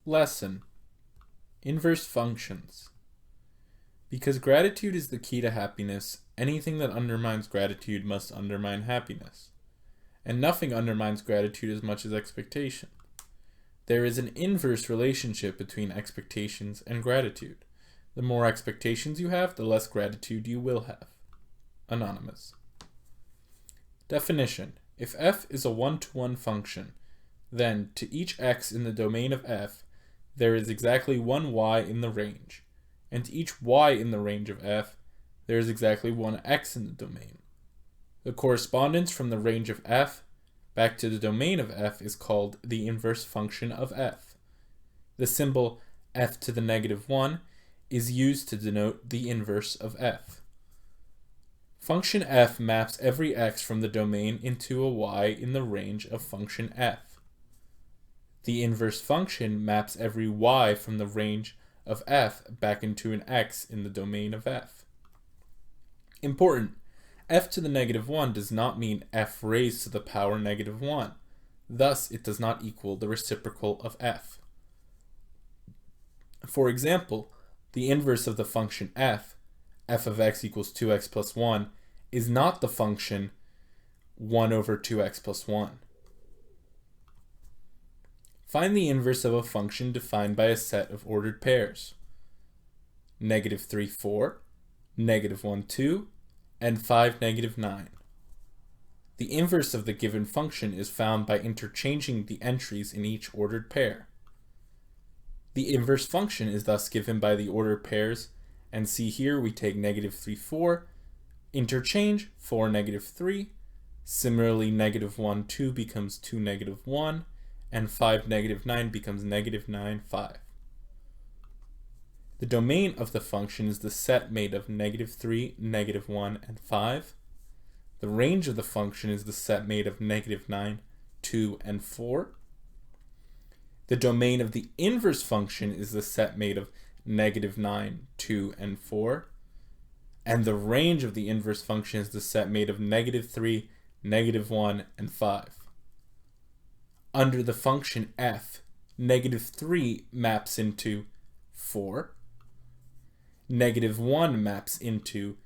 Lesson: Inverse functions. Because gratitude is the key to happiness, anything that undermines gratitude must undermine happiness. And nothing undermines gratitude as much as expectation. There is an inverse relationship between expectations and gratitude. The more expectations you have, the less gratitude you will have. Anonymous. Definition: if f is a one-to-one function, then to each x in the domain of f, there is exactly one y in the range, and to each y in the range of f, there is exactly one x in the domain. The correspondence from the range of f back to the domain of f is called the inverse function of f. The symbol f to the negative 1 is used to denote the inverse of f. Function f maps every x from the domain into a y in the range of function f. The inverse function maps every y from the range of f back into an x in the domain of f. Important: f to the negative 1 does not mean f raised to the power negative 1. Thus, it does not equal the reciprocal of f. For example, the inverse of the function f of x equals 2x plus 1, is not the function 1 over 2x plus 1. Find the inverse of a function defined by a set of ordered pairs. Negative 3, 4, negative 1, 2, and 5, negative 9. The inverse of the given function is found by interchanging the entries in each ordered pair. The inverse function is thus given by the ordered pairs, and see here we take negative 3, 4, interchange 4, negative 3, similarly negative 1, 2 becomes 2, negative 1, and 5, negative 9 becomes negative 9, 5. The domain of the function is the set made of negative 3, negative 1, and 5. The range of the function is the set made of negative 9, 2, and 4. The domain of the inverse function is the set made of negative 9, 2, and 4. And the range of the inverse function is the set made of negative 3, negative 1, and 5. Under the function f, negative 3 maps into 4, negative 1 maps into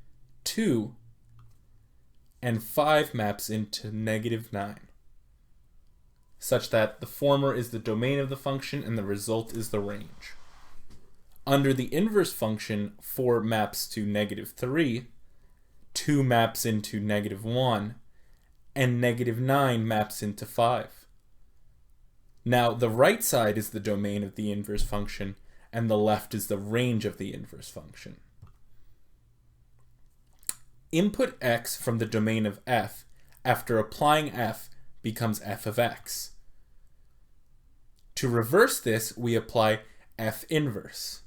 2, and 5 maps into negative 9, such that the former is the domain of the function and the result is the range. Under the inverse function, 4 maps to negative 3, 2 maps into negative 1, and negative 9 maps into 5. Now, the right side is the domain of the inverse function, and the left is the range of the inverse function. Input x from the domain of f after applying f becomes f of x. To reverse this, we apply f inverse.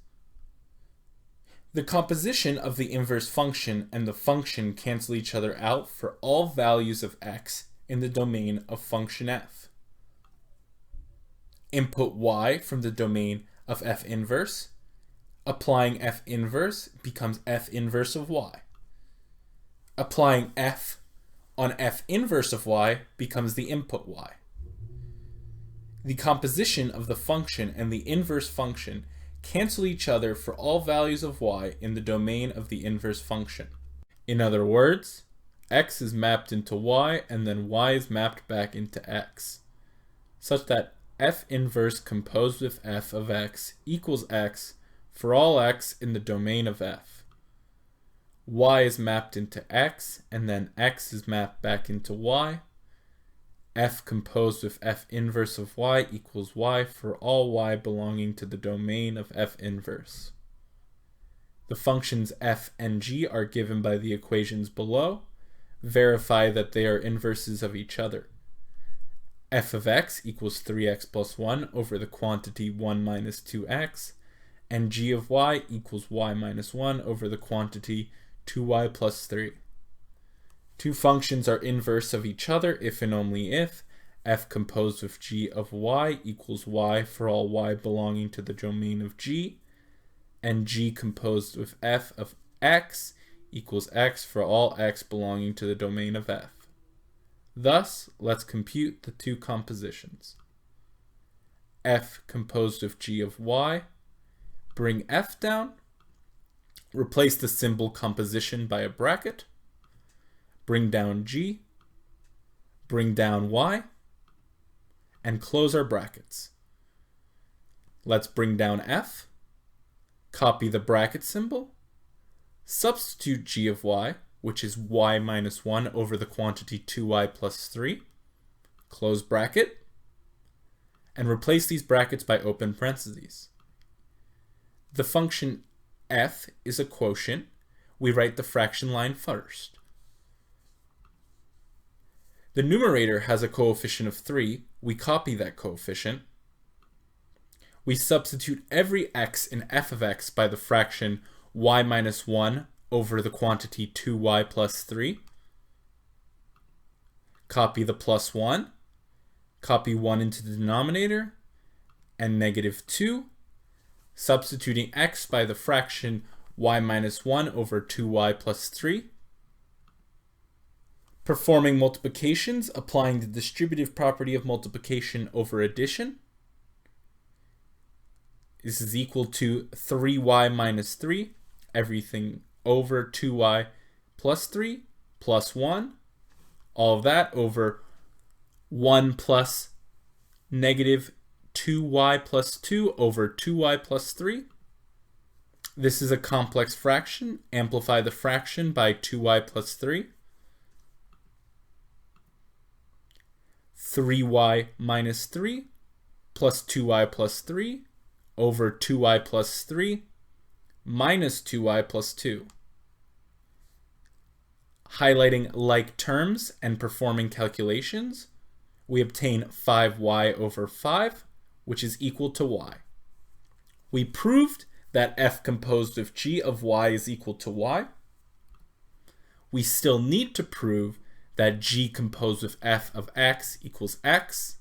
The composition of the inverse function and the function cancel each other out for all values of x in the domain of function f. Input y from the domain of f inverse. Applying f inverse becomes f inverse of y. Applying f on f inverse of y becomes the input y. The composition of the function and the inverse function cancel each other for all values of y in the domain of the inverse function. In other words, x is mapped into y and then y is mapped back into x, such that f inverse composed with f of x equals x for all x in the domain of f. Y is mapped into x and then x is mapped back into y. F composed with f inverse of y equals y for all y belonging to the domain of f inverse. The functions f and g are given by the equations below. Verify that they are inverses of each other. F of x equals 3x plus 1 over the quantity 1 minus 2x, and g of y equals y minus 1 over the quantity 2y plus 3. Two functions are inverse of each other if and only if f composed with g of y equals y for all y belonging to the domain of g, and g composed with f of x equals x for all x belonging to the domain of f. Thus, let's compute the two compositions. f composed of g of y. Bring f down. Replace the symbol composition by a bracket. Bring down g. Bring down y. And close our brackets. Let's bring down f. Copy the bracket symbol. Substitute g of y, which is y minus 1 over the quantity 2y plus 3. Close bracket. And replace these brackets by open parentheses. The function f is a quotient. We write the fraction line first. The numerator has a coefficient of 3. We copy that coefficient. We substitute every x in f of x by the fraction y minus 1 over the quantity 2y plus 3. Copy the plus 1. Copy 1 into the denominator. And negative 2. Substituting x by the fraction y minus 1 over 2y plus 3. Performing multiplications, applying the distributive property of multiplication over addition. This is equal to 3y minus 3, everything over 2y plus 3, plus 1. All of that over 1 plus negative 2y plus 2 over 2y plus 3. This is a complex fraction. Amplify the fraction by 2y plus 3. 3y minus 3 plus 2y plus 3 over 2y plus 3 minus 2y plus 2. Highlighting like terms and performing calculations, we obtain 5y over 5, which is equal to y. We proved that f composed of g of y is equal to y. We still need to prove that g composed of f of x equals x.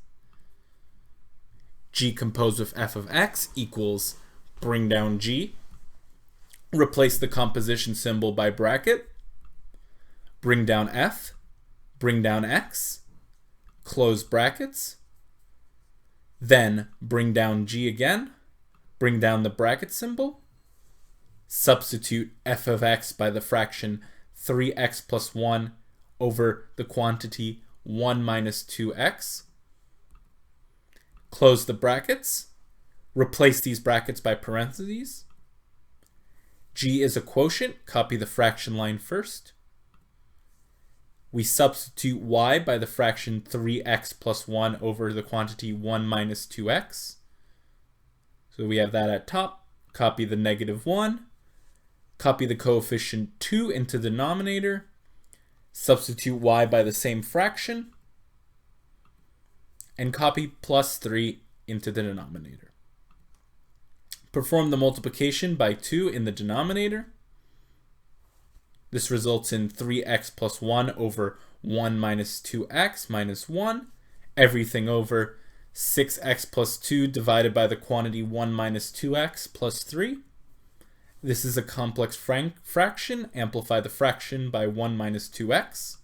G composed of f of x equals, bring down g. Replace the composition symbol by bracket. Bring down f. Bring down x. Close brackets. Then bring down g again. Bring down the bracket symbol. Substitute f of x by the fraction 3x plus 1 over the quantity 1 minus 2x. Close the brackets. Replace these brackets by parentheses. G is a quotient. Copy the fraction line first. We substitute y by the fraction 3x plus 1 over the quantity 1 minus 2x. So we have that at top. Copy the negative 1. Copy the coefficient 2 into the denominator. Substitute y by the same fraction. And copy plus 3 into the denominator. Perform the multiplication by 2 in the denominator. This results in 3x plus 1 over 1 minus 2x minus 1. Everything over 6x plus 2 divided by the quantity 1 minus 2x plus 3. This is a complex fraction. Amplify the fraction by 1 minus 2x.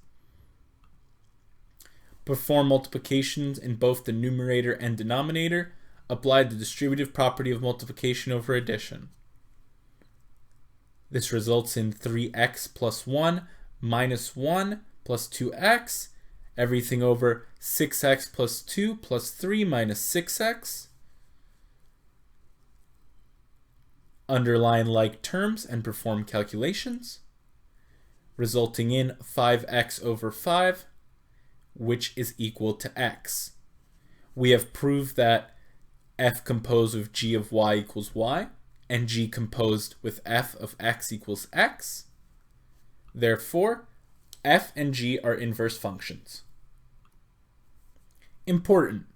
Perform multiplications in both the numerator and denominator. Apply the distributive property of multiplication over addition. This results in 3x plus 1 minus 1 plus 2x. Everything over 6x plus 2 plus 3 minus 6x. Underline like terms and perform calculations, resulting in 5x over 5, which is equal to x. We have proved that f composed of g of y equals y, and g composed with f of x equals x. Therefore, f and g are inverse functions. Important.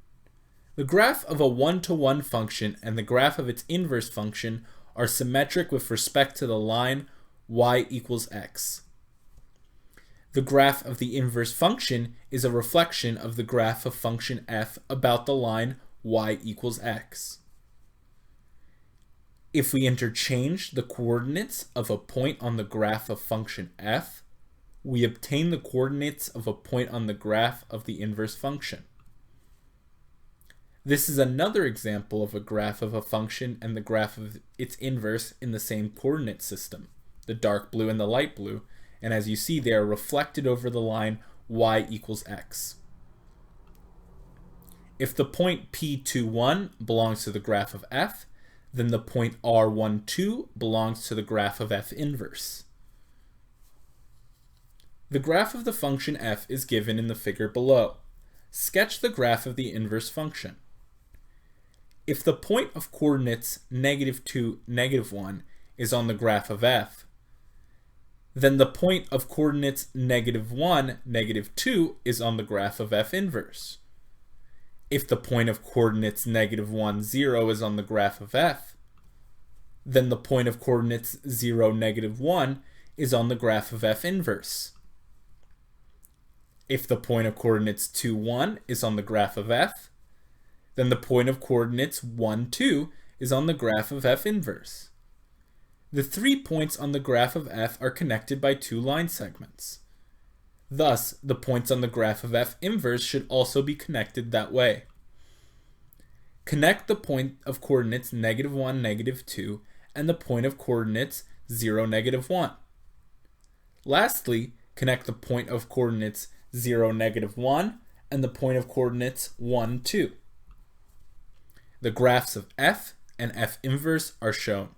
The graph of a one-to-one function and the graph of its inverse function are symmetric with respect to the line y equals x. The graph of the inverse function is a reflection of the graph of function f about the line y equals x. If we interchange the coordinates of a point on the graph of function f, we obtain the coordinates of a point on the graph of the inverse function. This is another example of a graph of a function and the graph of its inverse in the same coordinate system, the dark blue and the light blue, and as you see, they are reflected over the line y equals x. If the point P21 belongs to the graph of f, then the point R12 belongs to the graph of f inverse. The graph of the function f is given in the figure below. Sketch the graph of the inverse function. If the point of coordinates -2, -1 is on the graph of f, then the point of coordinates -1, -2 is on the graph of f inverse. If the point of coordinates -1, 0 is on the graph of f, then the point of coordinates 0, -1 is on the graph of f inverse. If the point of coordinates 2, 1 is on the graph of f, then the point of coordinates 1, 2 is on the graph of f inverse. The 3 points on the graph of f are connected by 2 line segments. Thus, the points on the graph of f inverse should also be connected that way. Connect the point of coordinates -1, -2, and the point of coordinates 0, -1. Lastly, connect the point of coordinates 0, -1 and the point of coordinates 1, 2. The graphs of f and f inverse are shown.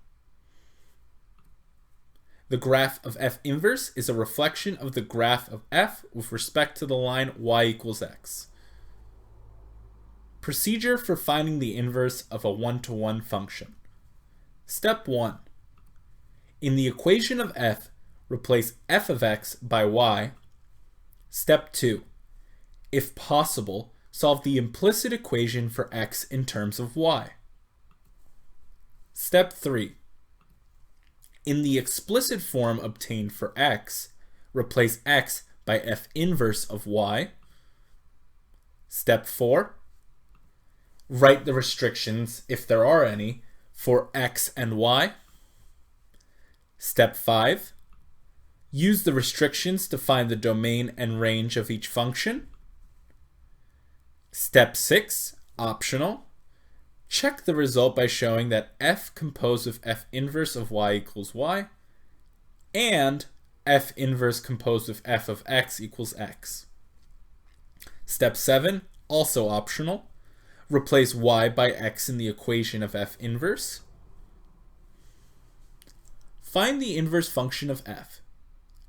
The graph of f inverse is a reflection of the graph of f with respect to the line y equals x. Procedure for finding the inverse of a one-to-one function. Step 1. In the equation of f, replace f of x by y. Step 2. If possible, solve the implicit equation for x in terms of y. Step 3. In the explicit form obtained for x, replace x by f inverse of y. Step 4. Write the restrictions, if there are any, for x and y. Step 5. Use the restrictions to find the domain and range of each function. Step 6, optional. Check the result by showing that f composed of f inverse of y equals y and f inverse composed of f of x equals x. Step 7, also optional. Replace y by x in the equation of f inverse. Find the inverse function of f.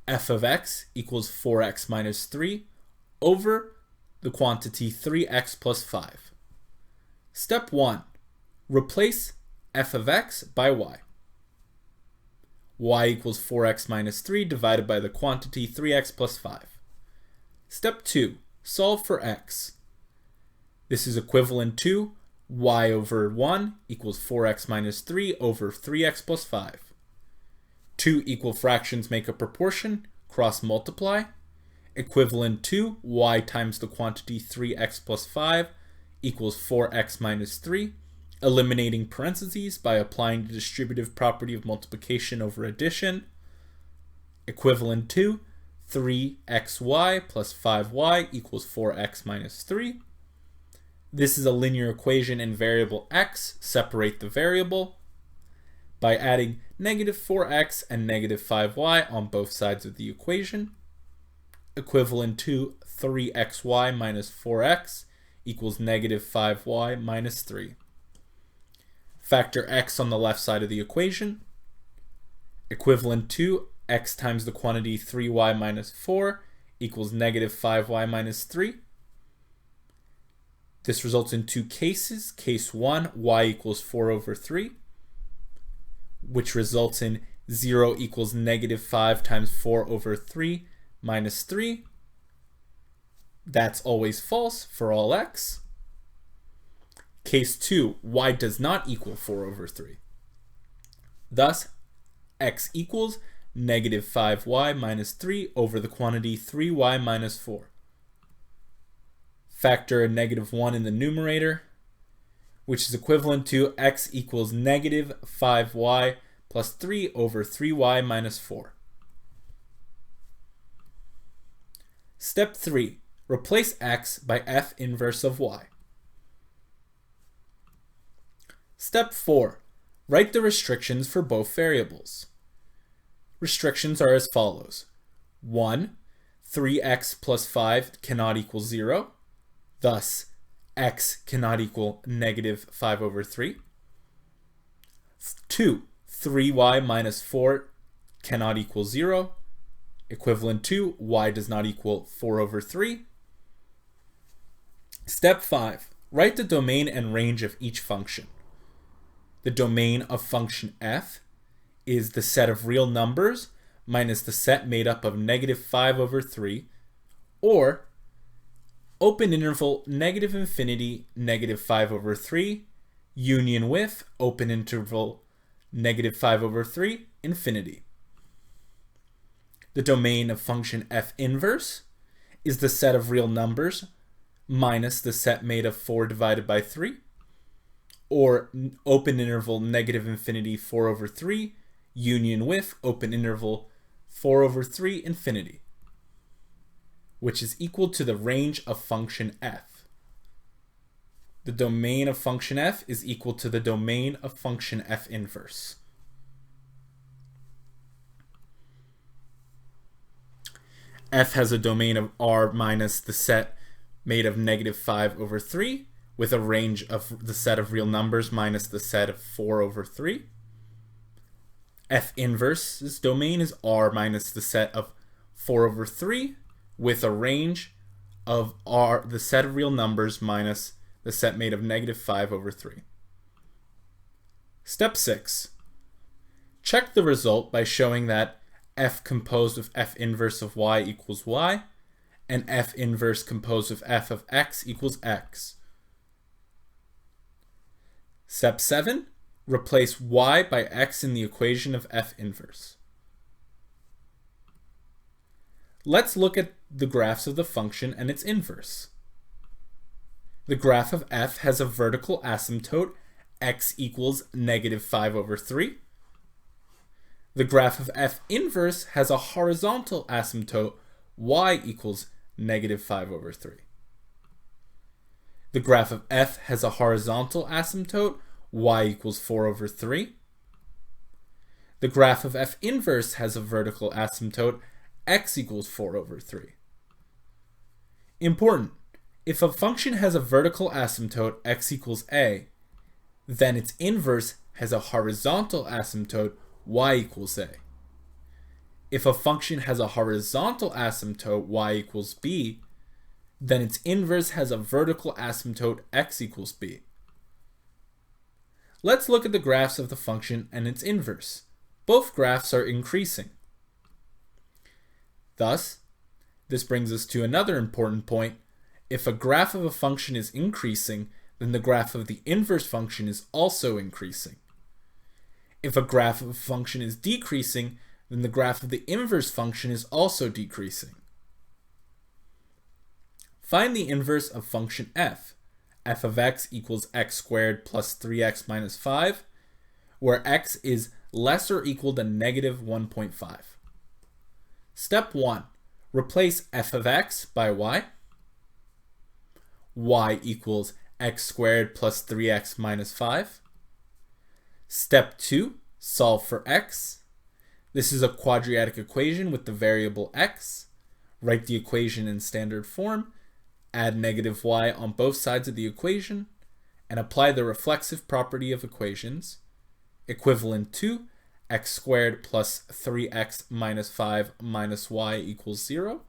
F of x equals 4x minus 3 over the quantity 3x plus 5. Step 1. Replace f of x by y. Y equals 4x minus 3 divided by the quantity 3x plus 5. Step 2. Solve for x. This is equivalent to y over 1 equals 4x minus 3 over 3x plus 5. Two equal fractions make a proportion, cross multiply. Equivalent to y times the quantity 3x plus 5 equals 4x minus 3. Eliminating parentheses by applying the distributive property of multiplication over addition. Equivalent to 3xy plus 5y equals 4x minus 3. This is a linear equation in variable x. Separate the variable by adding negative 4x and negative 5y on both sides of the equation. Equivalent to 3xy minus 4x equals negative 5y minus 3. Factor x on the left side of the equation. Equivalent to x times the quantity 3y minus 4 equals negative 5y minus 3. This results in two cases. Case 1, y equals 4 over 3, which results in 0 equals negative 5 times 4 over 3 minus 3. That's always false for all x. Case 2, y does not equal 4 over 3. Thus, x equals negative 5y minus 3 over the quantity 3y minus 4. Factor a negative 1 in the numerator, which is equivalent to x equals negative 5y plus 3 over 3y minus 4. Step 3. Replace x by f inverse of y. Step 4. Write the restrictions for both variables. Restrictions are as follows. 1. 3x plus 5 cannot equal 0. Thus, x cannot equal negative 5 over 3. 2. 3y minus 4 cannot equal 0. Equivalent to y does not equal 4 over 3. Step 5. Write the domain and range of each function. The domain of function f is the set of real numbers minus the set made up of negative 5 over 3, or open interval negative infinity negative 5 over 3 union with open interval negative 5 over 3 infinity. The domain of function f inverse is the set of real numbers minus the set made of 4 divided by 3, or open interval negative infinity 4 over 3 union with open interval 4 over 3 infinity, which is equal to the range of function f. The domain of function f is equal to the domain of function f inverse. F has a domain of R minus the set made of negative 5 over 3 with a range of the set of real numbers minus the set of 4 over 3. F inverse's domain is R minus the set of 4 over 3 with a range of R, the set of real numbers minus the set made of negative 5 over 3. Step 6. Check the result by showing that f composed of f inverse of y equals y, and f inverse composed of f of x equals x. Step 7. Replace y by x in the equation of f inverse. Let's look at the graphs of the function and its inverse. The graph of f has a vertical asymptote x equals negative 5 over 3. The graph of f inverse has a horizontal asymptote y equals negative 5 over 3. The graph of f has a horizontal asymptote y equals 4 over 3. The graph of f inverse has a vertical asymptote x equals 4 over 3. Important: if a function has a vertical asymptote x equals a, then its inverse has a horizontal asymptote y equals a. If a function has a horizontal asymptote y equals b, then its inverse has a vertical asymptote x equals b. Let's look at the graphs of the function and its inverse. Both graphs are increasing. Thus, this brings us to another important point. If a graph of a function is increasing, then the graph of the inverse function is also increasing. If a graph of a function is decreasing, then the graph of the inverse function is also decreasing. Find the inverse of function f. F of x equals x squared plus 3x minus 5, where x is less or equal to negative 1.5. Step 1. Replace f of x by y. Y equals x squared plus 3x minus 5. Step 2. Solve for x. This is a quadratic equation with the variable x. Write the equation in standard form. Add negative y on both sides of the equation, and apply the reflexive property of equations, equivalent to x squared plus 3x minus 5 minus y equals 0.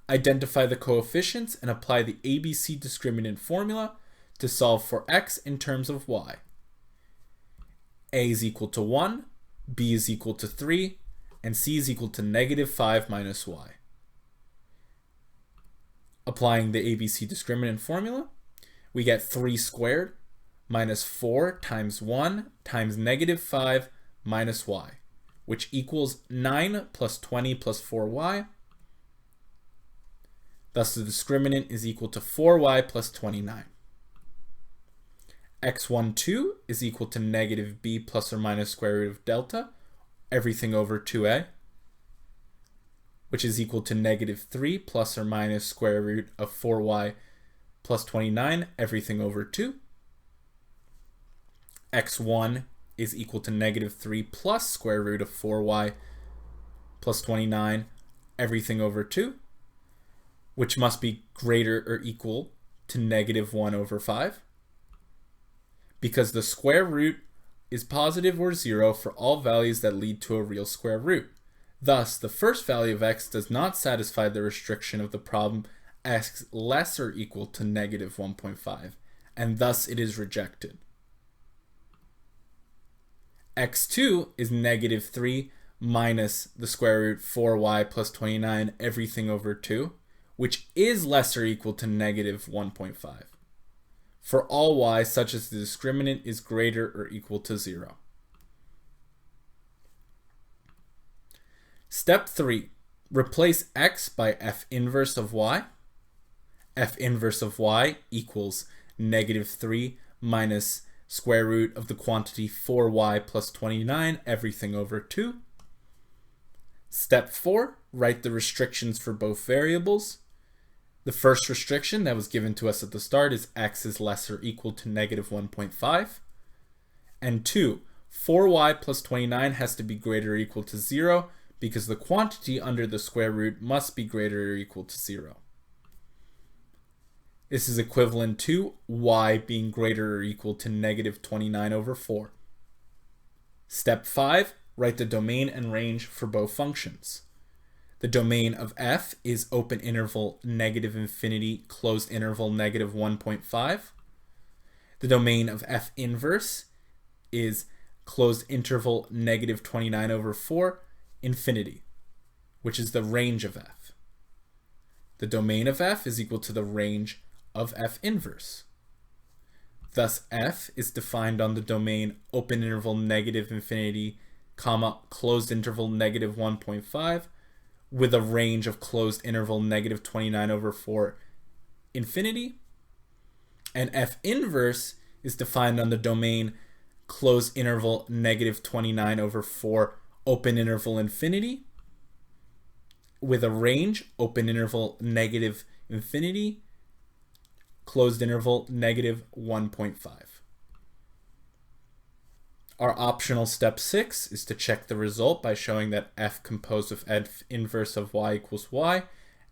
Identify the coefficients and apply the ABC discriminant formula to solve for x in terms of y. A is equal to 1, b is equal to 3, and c is equal to negative 5 minus y. Applying the ABC discriminant formula, we get 3 squared minus 4 times 1 times negative 5 minus y, which equals 9 plus 20 plus 4y. Thus the discriminant is equal to 4y plus 29. x12 is equal to negative b plus or minus square root of delta, everything over 2a, which is equal to negative 3 plus or minus square root of 4y plus 29, everything over 2. x1 is equal to negative 3 plus square root of 4y plus 29, everything over 2, which must be greater or equal to negative 1 over 5, because the square root is positive or 0 for all values that lead to a real square root. Thus, the first value of x does not satisfy the restriction of the problem x less or equal to negative 1.5, and thus it is rejected. x2 is negative 3 minus the square root 4y plus 29, everything over 2, which is less or equal to negative 1.5. For all y such as the discriminant is greater or equal to 0. Step 3. Replace x by f inverse of y. F inverse of y equals negative 3 minus square root of the quantity 4y plus 29, everything over 2. Step 4. Write the restrictions for both variables. The first restriction that was given to us at the start is x is less or equal to negative 1.5. And 2, 4y plus 29 has to be greater or equal to 0 because the quantity under the square root must be greater or equal to 0. This is equivalent to y being greater or equal to negative 29 over 4. Step 5, write the domain and range for both functions. The domain of f is open interval negative infinity, closed interval negative 1.5. The domain of f inverse is closed interval negative 29 over 4, infinity, which is the range of f. The domain of f is equal to the range of f inverse. Thus, f is defined on the domain open interval negative infinity, comma, closed interval negative 1.5, with a range of closed interval negative 29 over 4 infinity. And f inverse is defined on the domain closed interval negative 29 over 4 open interval infinity, with a range open interval negative infinity, closed interval negative 1.5. Our optional step 6 is to check the result by showing that f composed with f inverse of y equals y,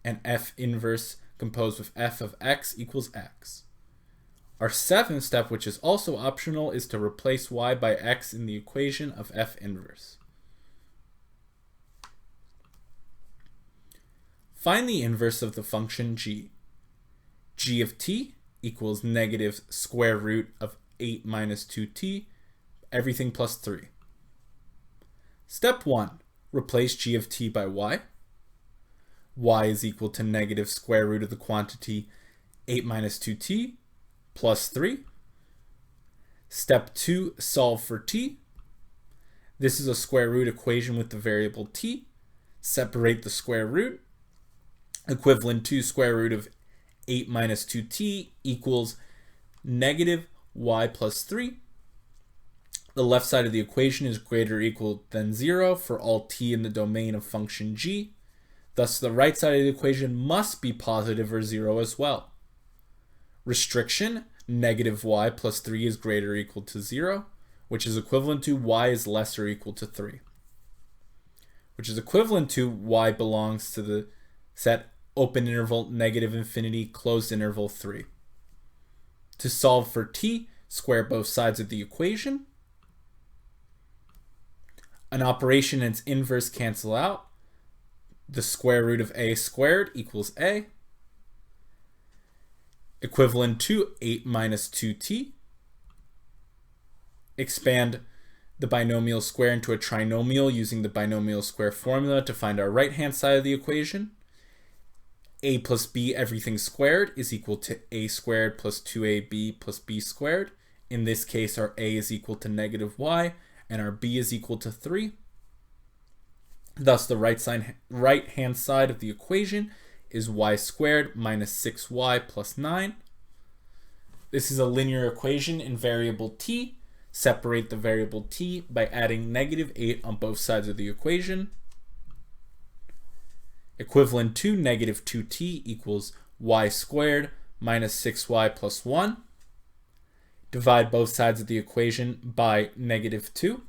and f inverse composed with f of x equals x. Our 7th step, which is also optional, is to replace y by x in the equation of f inverse. Find the inverse of the function g. G of t equals negative square root of 8 minus 2t, everything plus 3. Step 1. Replace g of t by y. Y is equal to negative square root of the quantity 8 minus 2t plus 3. Step 2. Solve for t. This is a square root equation with the variable t. Separate the square root. Equivalent to square root of 8 minus 2t equals negative y plus 3. The left side of the equation is greater or equal than 0 for all t in the domain of function g. Thus, the right side of the equation must be positive or 0 as well. Restriction, negative y plus 3 is greater or equal to 0, which is equivalent to y is less or equal to 3, which is equivalent to y belongs to the set open interval negative infinity, closed interval 3. To solve for t, square both sides of the equation. An operation and its inverse cancel out. The square root of a squared equals a, equivalent to 8 minus 2t. Expand the binomial square into a trinomial using the binomial square formula to find our right-hand side of the equation. A plus b everything squared is equal to a squared plus 2ab plus b squared. In this case, our a is equal to negative y, and our b is equal to 3. Thus, the right-hand side of the equation is y squared minus 6y plus 9. This is a linear equation in variable t. Separate the variable t by adding negative 8 on both sides of the equation. Equivalent to negative 2t equals y squared minus 6y plus 1. Divide both sides of the equation by -2.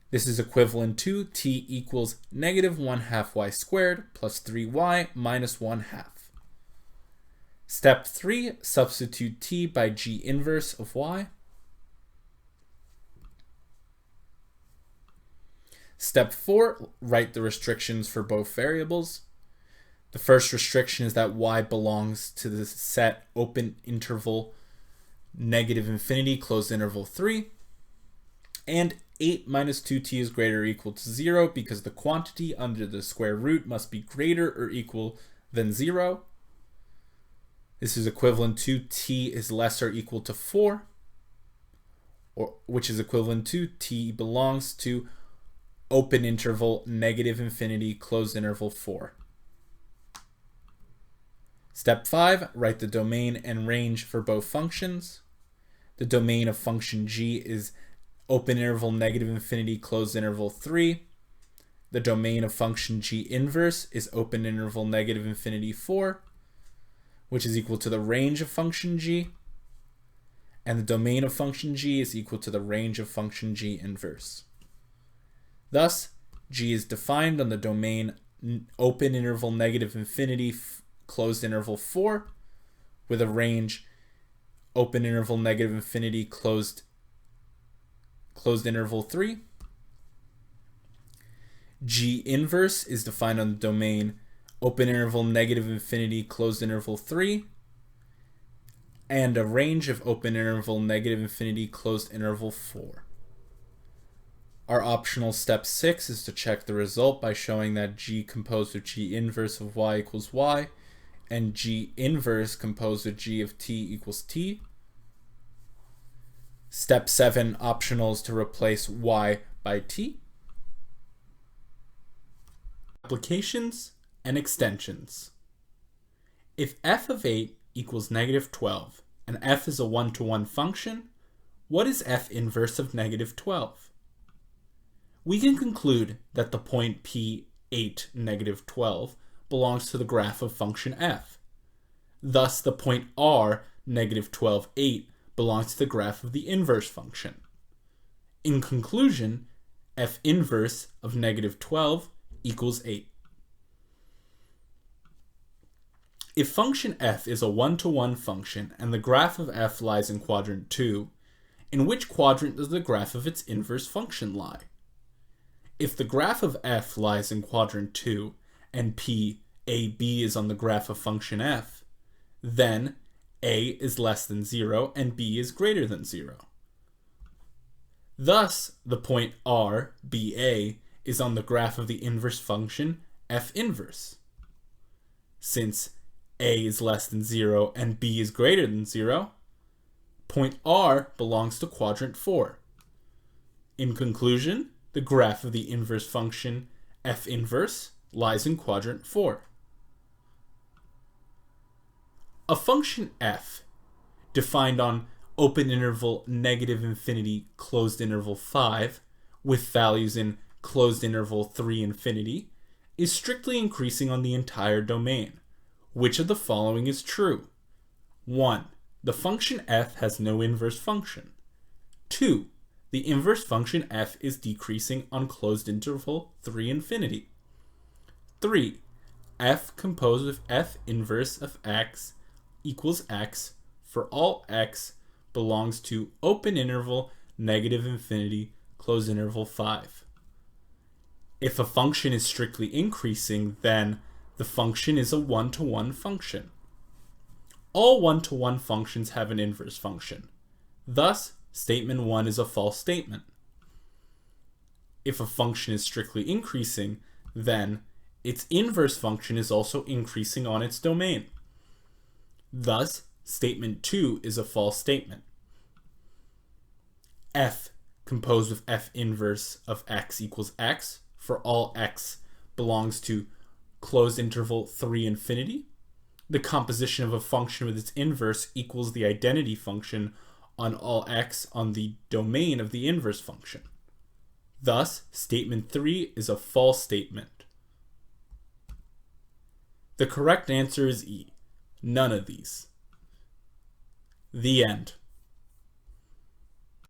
This is equivalent to t equals -1/2 y squared plus 3y minus 1/2. Step 3, substitute t by g inverse of y. Step 4, write the restrictions for both variables. The first restriction is that y belongs to the set open interval -infinity closed interval 3, and 8 minus 2t is greater or equal to 0 because the quantity under the square root must be greater or equal than 0. This is equivalent to t is less or equal to 4, which is equivalent to t belongs to open interval -infinity closed interval 4. Step 5, write the domain and range for both functions. The domain of function g is open interval -infinity closed interval 3. The domain of function g inverse is open interval -infinity 4, which is equal to the range of function g. And the domain of function g is equal to the range of function g inverse. Thus, g is defined on the domain open interval -infinity closed interval 4 with a range open interval -infinity closed interval 3. G inverse is defined on the domain open interval -infinity closed interval 3 and a range of open interval -infinity closed interval 4. Our optional step 6 is to check the result by showing that g composed of g inverse of y equals y and g inverse composed of g of t equals t. Step 7 optional is to replace y by t. Applications and extensions. If f of 8 equals -12 and f is a one-to-one function, what is f inverse of -12? We can conclude that the point P8, -12, belongs to the graph of function f. Thus, the point R, -12, 8, belongs to the graph of the inverse function. In conclusion, f inverse of -12 equals 8. If function f is a one-to-one function and the graph of f lies in quadrant 2, in which quadrant does the graph of its inverse function lie? If the graph of f lies in quadrant 2 and P, A, B is on the graph of function f, then A is less than 0 and B is greater than 0. Thus, the point R, BA, is on the graph of the inverse function f inverse. Since A is less than 0 and B is greater than 0, point R belongs to quadrant 4. In conclusion, the graph of the inverse function f inverse lies in quadrant 4. A function f, defined on open interval -infinity closed interval 5 with values in closed interval 3 infinity, is strictly increasing on the entire domain. Which of the following is true? 1. The function f has no inverse function. 2. The inverse function f is decreasing on closed interval 3 infinity. 3. F composed of f inverse of x equals x for all x belongs to open interval -infinity closed interval 5. If a function is strictly increasing, then the function is a one-to-one function. All one-to-one functions have an inverse function. Thus, statement 1 is a false statement. If a function is strictly increasing, then its inverse function is also increasing on its domain. Thus, statement 2 is a false statement. F composed of f inverse of x equals x for all x belongs to closed interval 3 infinity. The composition of a function with its inverse equals the identity function on all x on the domain of the inverse function. Thus, statement 3 is a false statement. The correct answer is E, none of these. The end.